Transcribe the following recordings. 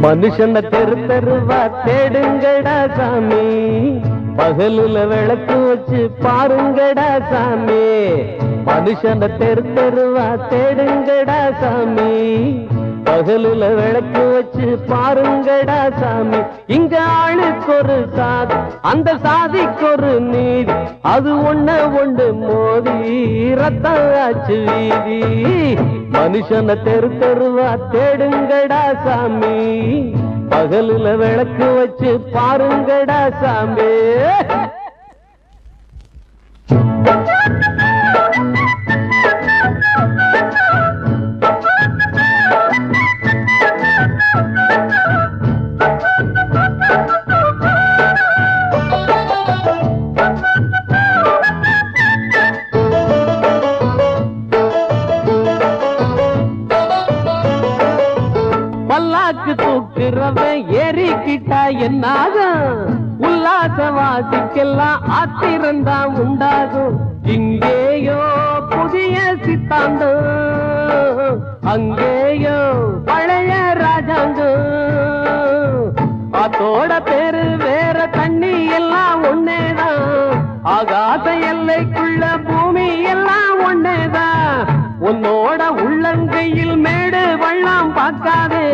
மனுஷன தெரு தெருவா தேடுங்கடா சாமி, பகலுல விளக்கு வச்சு பாருங்கடா சாமி. மனுஷன தெரு தெருவா தேடுங்கடா சாமி, பகலுல விளக்கு வச்சு பாருங்கடா சாமி. இங்க ஆளுக்கு ஒரு சாதி, அந்த சாதிக்கு ஒரு நீதி, அது ஒண்ணு ஒண்ணு மோதி ரத்தம் ஆச்சு வீதி. மனுஷன தெரு தெருவா தேடுங்கடா சாமி, பகலுல விளக்கு வச்சு பாருங்கடா சாமி. பல்லாக்கு தூக்குறவன் ஏறிக்கிட்டா என்னாகும், உல்லாசவாசிக்கெல்லாம் ஆத்திரந்தா உண்டாகும். இங்கேயோ புதிய சித்தாந்தம், அங்கேயோ பழைய ராஜாங்கம். அதோட பேரு வேற, தண்ணி எல்லாம் ஒன்னேதான், ஆகாச எல்லைக்குள்ள பூமி எல்லாம் ஒன்னேதான். உன்னோட உள்ளங்கையில் மேடு வள்ளம் பார்க்காதே,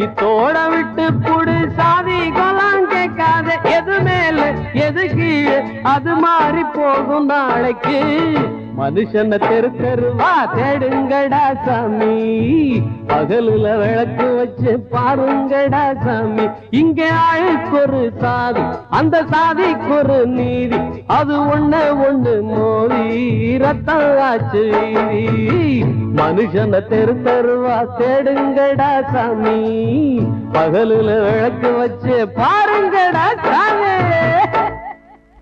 இத்தோட விட்டு புடு சாதி கொலாம் கேட்காதே. எது மேல எது கீழே அது மாறி போகும் நாளைக்கு. மனுஷன தெரு தெருவா தேடுங்கடா சாமி, பகலுல விளக்கு வச்சு பாருங்கடா சாமி. இங்க ஆளுக்கு ஒரு சாதி, அந்த சாதிக்கு ஒரு நீதி, அது ஒண்ணு ஒண்ணு மோதி ரத்தம் ஆச்சு வீதி. மனுஷன தெரு தெருவா தேடுங்கடா சாமி, பகலுல விளக்கு வச்சு பாரு.